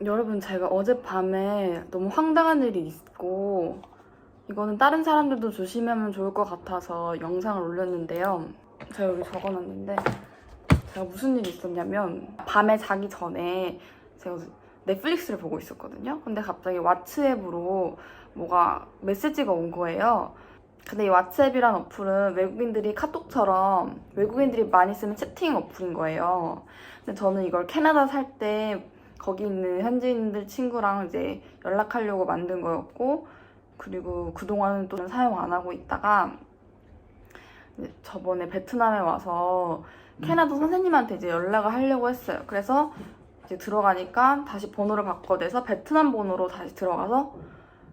여러분, 제가 어젯밤에 너무 황당한 일이 있고 이거는 다른 사람들도 조심하면 좋을 것 같아서 영상을 올렸는데요. 제가 여기 적어놨는데, 제가 무슨 일이 있었냐면 밤에 자기 전에 제가 넷플릭스를 보고 있었거든요. 근데 갑자기 왓츠앱으로 뭐가 메시지가 온 거예요. 근데 이 왓츠앱이란 어플은 외국인들이 카톡처럼 외국인들이 많이 쓰는 채팅 어플인 거예요. 근데 저는 이걸 캐나다 살 때 거기 있는 현지인들 친구랑 이제 연락하려고 만든 거였고, 그리고 그동안은 또 사용 안 하고 있다가 이제 저번에 베트남에 와서 캐나다 선생님한테 이제 연락을 하려고 했어요. 그래서 이제 들어가니까 다시 번호를 바꿔내서 베트남 번호로 다시 들어가서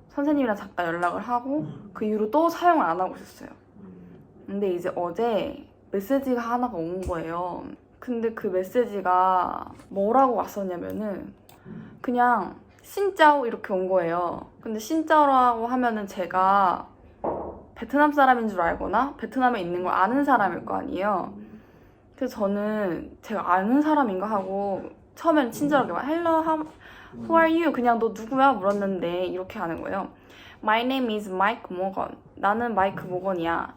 선생님이랑 잠깐 연락을 하고 그 이후로 또 사용을 안 하고 있었어요. 근데 이제 어제 메시지가 하나가 온 거예요. 근데 그 메시지가 뭐라고 왔었냐면은 그냥 신짜오 이렇게 온 거예요. 근데 신짜오라고 하면은 제가 베트남 사람인 줄 알거나 베트남에 있는 걸 아는 사람일 거 아니에요. 그래서 저는 제가 아는 사람인가 하고 처음엔 친절하게 막 Hello, who are you? 그냥 너 누구야? 물었는데 이렇게 하는 거예요. My name is Mike Morgan. 나는 마이크 모건이야.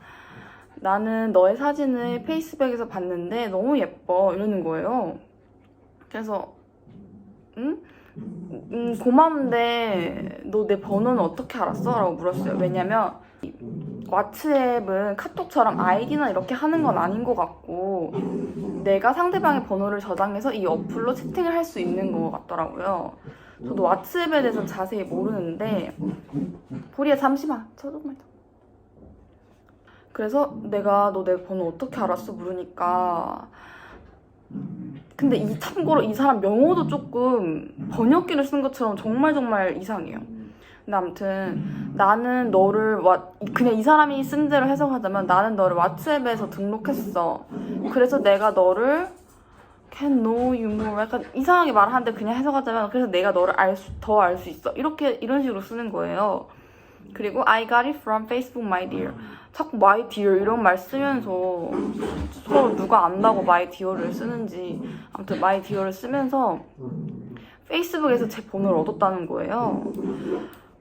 나는 너의 사진을 페이스북에서 봤는데 너무 예뻐. 이러는 거예요. 그래서 고마운데 너 내 번호는 어떻게 알았어? 라고 물었어요. 왜냐면 왓츠앱은 카톡처럼 아이디나 이렇게 하는 건 아닌 것 같고 내가 상대방의 번호를 저장해서 이 어플로 채팅을 할 수 있는 것 같더라고요. 저도 왓츠앱에 대해서 자세히 모르는데 보리야 잠시만 저 조금만 더. 그래서 내가 너 내 번호 어떻게 알았어? 물으니까 근데 참고로 이 사람 영어도 조금 번역기를 쓴 것처럼 정말 이상해요. 근데 아무튼 나는 너를 그냥 이 사람이 쓴 대로 해석하자면 나는 너를 왓츠앱에서 등록했어. 그래서 내가 너를 can know you more 약간 이상하게 말하는데 그냥 해석하자면 그래서 내가 너를 더 알 수 있어. 이런 식으로 쓰는 거예요. 그리고 I got it from Facebook, my dear. 자꾸 my dear 이런 말 쓰면서 서로 누가 안다고 my dear를 쓰는지 아무튼 my dear를 쓰면서 페이스북에서 제 번호를 얻었다는 거예요.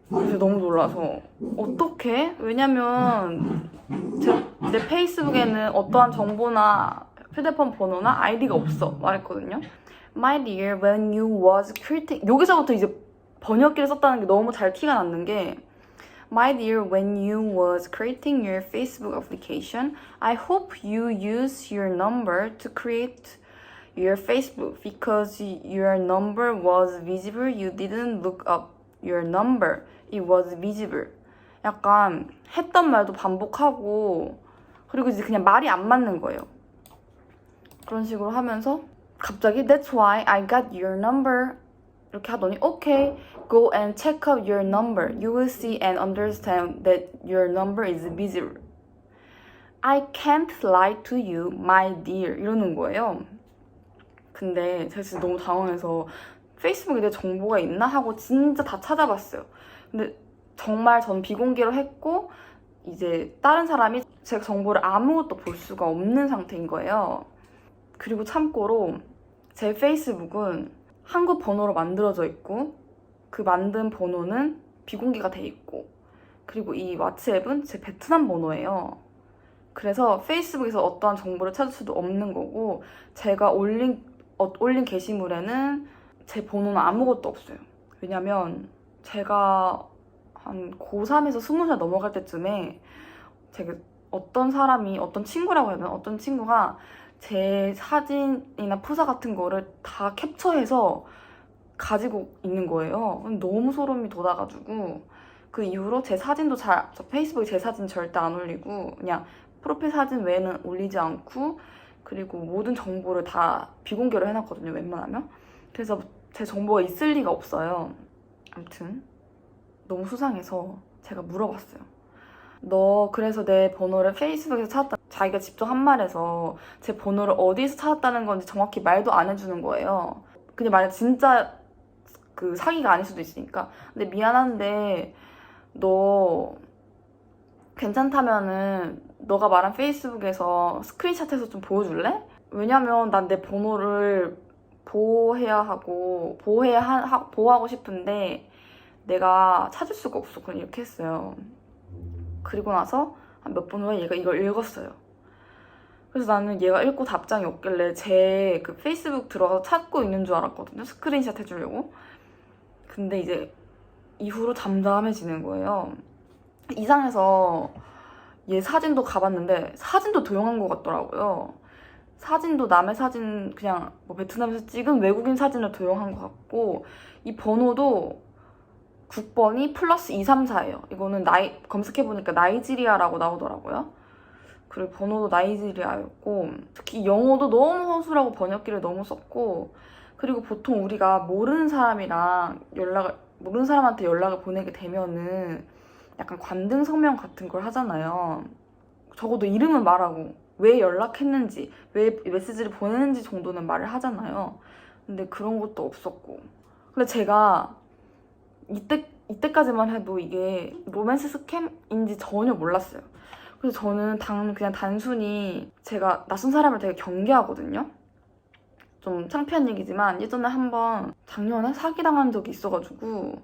그래서 너무 놀라서 어떡해? 왜냐면 내 페이스북에는 어떠한 정보나 휴대폰 번호나 아이디가 없어 말했거든요. My dear, when you was creating 여기서부터 이제 번역기를 썼다는 게 너무 잘 티가 났는 게 My dear, when you was creating your Facebook application, I hope you use your number to create your Facebook because your number was visible. You didn't look up your number. It was visible. 약간 했던 말도 반복하고 그리고 이제 그냥 말이 안 맞는 거예요. 그런 식으로 하면서 갑자기 That's why I got your number. 이렇게 하더니 Okay, go and check out your number. You will see and understand that your number is visible. I can't lie to you, my dear. 이러는 거예요. 근데 제가 진짜 너무 당황해서 페이스북에 내 정보가 있나 하고 진짜 다 찾아봤어요. 근데 정말 전 비공개로 했고 이제 다른 사람이 제 정보를 아무것도 볼 수가 없는 상태인 거예요. 그리고 참고로 제 페이스북은 한국 번호로 만들어져 있고 그 만든 번호는 비공개가 돼 있고 그리고 이 왓츠앱은 제 베트남 번호예요. 그래서 페이스북에서 어떠한 정보를 찾을 수도 없는 거고 제가 올린 게시물에는 제 번호는 아무것도 없어요. 왜냐면 제가 한 고3에서 20살 넘어갈 때쯤에 제가 어떤 친구라고 해야 되나? 어떤 친구가 제 사진이나 프사 같은 거를 다 캡처해서 가지고 있는 거예요. 너무 소름이 돋아가지고 그 이후로 제 페이스북에 제 사진 절대 안 올리고 그냥 프로필 사진 외에는 올리지 않고 그리고 모든 정보를 다 비공개로 해놨거든요, 웬만하면. 그래서 제 정보가 있을 리가 없어요. 아무튼 너무 수상해서 제가 물어봤어요. 너 그래서 내 번호를 페이스북에서 찾았다. 자기가 직접 한 말에서 제 번호를 어디서 찾았다는 건지 정확히 말도 안 해주는 거예요. 근데 만약 진짜 그 사기가 아닐 수도 있으니까. 근데 미안한데 너 괜찮다면은 너가 말한 페이스북에서 스크린샷해서 좀 보여줄래? 왜냐면 난 내 번호를 보호하고 싶은데 내가 찾을 수가 없어. 그냥 이렇게 했어요. 그리고 나서 한 몇 분 후에 얘가 이걸 읽었어요. 그래서 나는 얘가 읽고 답장이 없길래 제 그 페이스북 들어가서 찾고 있는 줄 알았거든요. 스크린샷 해주려고. 근데 이제 이후로 잠잠해지는 거예요. 이상해서 얘 사진도 가봤는데 사진도 도용한 것 같더라고요. 사진도 남의 사진 그냥 뭐 베트남에서 찍은 외국인 사진을 도용한 것 같고 이 번호도 국번이 플러스 234예요. 이거는 검색해보니까 나이지리아라고 나오더라고요. 그리고 번호도 나이지리아였고 특히 영어도 너무 허술하고 번역기를 너무 썼고 그리고 보통 우리가 모르는 사람한테 연락을 보내게 되면은 약간 관등 성명 같은 걸 하잖아요. 적어도 이름은 말하고 왜 연락했는지 왜 메시지를 보냈는지 정도는 말을 하잖아요. 근데 그런 것도 없었고 근데 제가 이때까지만 해도 이게 로맨스 스캠인지 전혀 몰랐어요. 그래서 저는 그냥 단순히 제가 낯선 사람을 되게 경계하거든요. 좀 창피한 얘기지만 예전에 작년에 사기당한 적이 있어가지고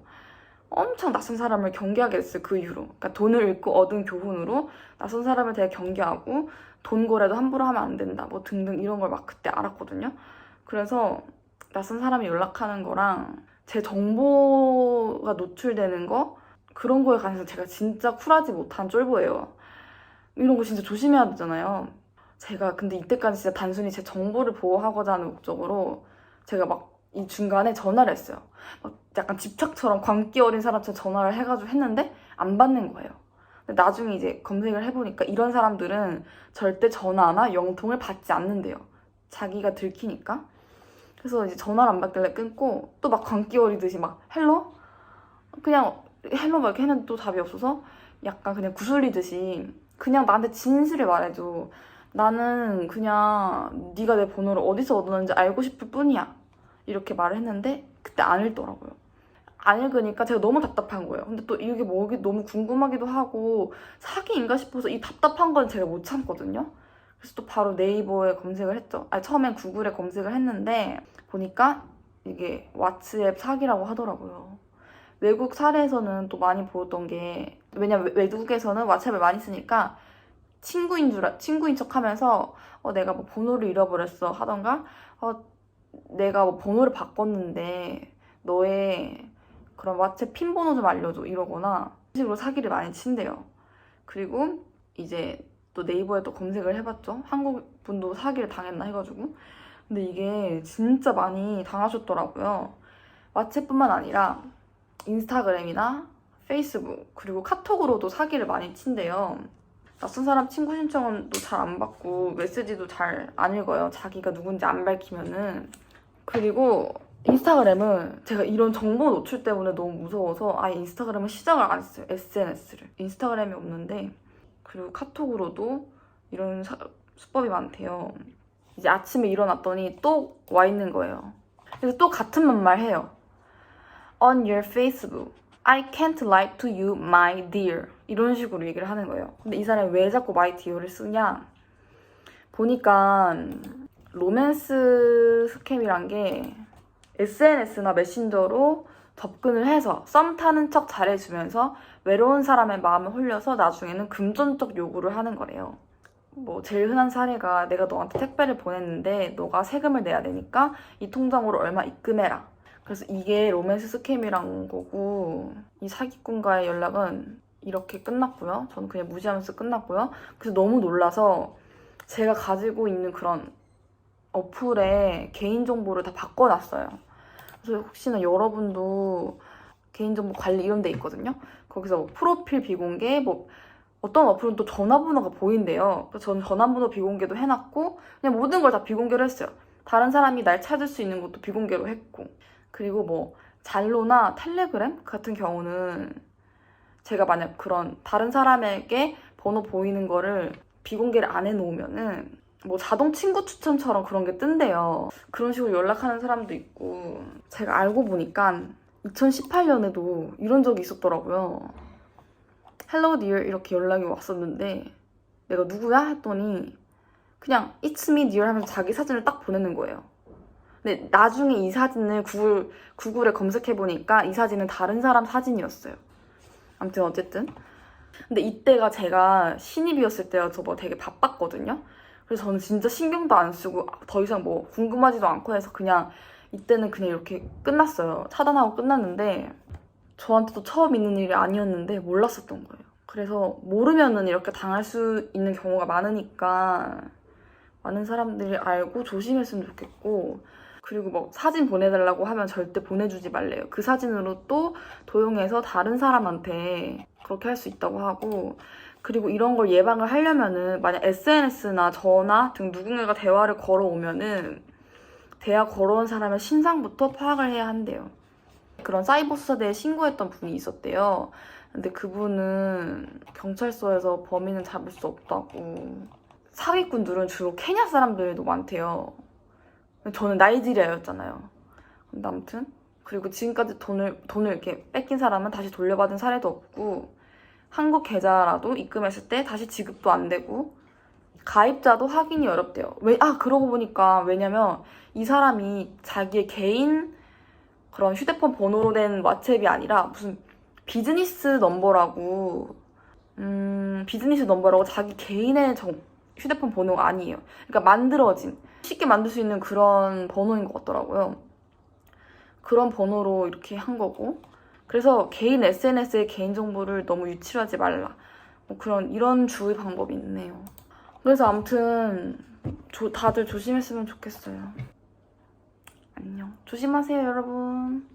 엄청 낯선 사람을 경계하게 됐어요. 그 이후로. 그러니까 돈을 잃고 얻은 교훈으로 낯선 사람을 되게 경계하고 돈 거래도 함부로 하면 안 된다 뭐 등등 이런 걸 막 그때 알았거든요. 그래서 낯선 사람이 연락하는 거랑 제 정보가 노출되는 거 그런 거에 관해서 제가 진짜 쿨하지 못한 쫄보예요. 이런 거 진짜 조심해야 되잖아요. 제가 근데 이때까지 진짜 단순히 제 정보를 보호하고자 하는 목적으로 제가 막 이 중간에 전화를 했어요. 막 약간 집착처럼 광기 어린 사람처럼 전화를 해가지고 했는데 안 받는 거예요. 근데 나중에 이제 검색을 해보니까 이런 사람들은 절대 전화나 영통을 받지 않는데요. 자기가 들키니까. 그래서 이제 전화를 안 받길래 끊고 또 막 광기 어리듯이 막 헬로? 그냥 헬로 막 이렇게 했는데 또 답이 없어서 약간 그냥 구슬리듯이 그냥 나한테 진실을 말해줘. 나는 그냥 네가 내 번호를 어디서 얻었는지 알고 싶을 뿐이야. 이렇게 말을 했는데 그때 안 읽더라고요. 안 읽으니까 제가 너무 답답한 거예요. 근데 또 이게 뭐기 너무 궁금하기도 하고 사기인가 싶어서 이 답답한 건 제가 못 참거든요. 그래서 또 바로 네이버에 검색을 했죠. 처음엔 구글에 검색을 했는데 보니까 이게 왓츠앱 사기라고 하더라고요. 외국 사례에서는 또 많이 보였던 게 왜냐면 외국에서는 왓츠앱을 많이 쓰니까 친구인 척 하면서 내가 뭐 번호를 잃어버렸어 하던가 내가 뭐 번호를 바꿨는데 너의 그런 왓츠앱 핀 번호 좀 알려줘 이러거나 이런 식으로 사기를 많이 친대요. 그리고 이제 또 네이버에 또 검색을 해봤죠. 한국 분도 사기를 당했나 해가지고 근데 이게 진짜 많이 당하셨더라고요. 왓츠앱뿐만 아니라 인스타그램이나 페이스북 그리고 카톡으로도 사기를 많이 친대요. 낯선 사람 친구 신청은 또 잘 안 받고 메시지도 잘 안 읽어요. 자기가 누군지 안 밝히면은. 그리고 인스타그램은 제가 이런 정보 노출 때문에 너무 무서워서 아예 인스타그램은 시작을 안 했어요. SNS를. 인스타그램이 없는데 그리고 카톡으로도 이런 수법이 많대요. 이제 아침에 일어났더니 또 와 있는 거예요. 그래서 또 같은 말 해요. On your Facebook. I can't lie to you, my dear. 이런 식으로 얘기를 하는 거예요. 근데 이 사람이 왜 자꾸 my dear를 쓰냐? 보니까 로맨스 스캠이란 게 SNS나 메신저로 접근을 해서 썸 타는 척 잘해주면서 외로운 사람의 마음을 홀려서 나중에는 금전적 요구를 하는 거래요. 뭐 제일 흔한 사례가 내가 너한테 택배를 보냈는데 너가 세금을 내야 되니까 이 통장으로 얼마 입금해라. 그래서 이게 로맨스 스캠이란 거고 이 사기꾼과의 연락은 이렇게 끝났고요. 저는 그냥 무시하면서 끝났고요. 그래서 너무 놀라서 제가 가지고 있는 그런 어플에 개인정보를 다 바꿔놨어요. 그래서 혹시나 여러분도 개인정보 관리 이런 데 있거든요. 거기서 프로필 비공개, 뭐 어떤 어플은 또 전화번호가 보인대요. 그래서 저는 전화번호 비공개도 해놨고 그냥 모든 걸 다 비공개로 했어요. 다른 사람이 날 찾을 수 있는 것도 비공개로 했고 그리고 뭐 잘로나 텔레그램 같은 경우는 제가 만약 그런 다른 사람에게 번호 보이는 거를 비공개를 안 해놓으면은 뭐 자동 친구 추천처럼 그런 게 뜬대요. 그런 식으로 연락하는 사람도 있고 제가 알고 보니까 2018년에도 이런 적이 있었더라고요. Hello dear 이렇게 연락이 왔었는데 내가 누구야? 했더니 그냥 It's me dear 하면서 자기 사진을 딱 보내는 거예요. 근데 나중에 이 사진을 구글에 검색해보니까 이 사진은 다른 사람 사진이었어요. 아무튼 어쨌든. 근데 이때가 제가 신입이었을 때여서 뭐 되게 바빴거든요. 그래서 저는 진짜 신경도 안 쓰고 더 이상 뭐 궁금하지도 않고 해서 그냥 이때는 그냥 이렇게 끝났어요. 차단하고 끝났는데 저한테도 처음 있는 일이 아니었는데 몰랐었던 거예요. 그래서 모르면은 이렇게 당할 수 있는 경우가 많으니까 많은 사람들이 알고 조심했으면 좋겠고, 그리고 뭐 사진 보내달라고 하면 절대 보내주지 말래요. 그 사진으로 또 도용해서 다른 사람한테 그렇게 할 수 있다고 하고, 그리고 이런 걸 예방을 하려면은 만약 SNS나 저나 등 누군가가 대화를 걸어오면은 대화 걸어온 사람의 신상부터 파악을 해야 한대요. 그런 사이버 수사대에 신고했던 분이 있었대요. 근데 그분은 경찰서에서 범인은 잡을 수 없다고. 사기꾼들은 주로 케냐 사람들도 많대요. 저는 나이지리아였잖아요. 근데 아무튼 그리고 지금까지 돈을 이렇게 뺏긴 사람은 다시 돌려받은 사례도 없고, 한국 계좌라도 입금했을 때 다시 지급도 안 되고, 가입자도 확인이 어렵대요. 그러고 보니까 왜냐면 이 사람이 자기의 개인 그런 휴대폰 번호로 된 왓츠앱이 아니라 무슨 비즈니스 넘버라고 자기 개인의 휴대폰 번호가 아니에요. 그러니까 만들어진, 쉽게 만들 수 있는 그런 번호인 것 같더라고요. 그런 번호로 이렇게 한 거고, 그래서 개인 SNS의 개인정보를 너무 유출하지 말라, 뭐 이런 주의 방법이 있네요. 그래서 아무튼 다들 조심했으면 좋겠어요. 안녕. 조심하세요, 여러분.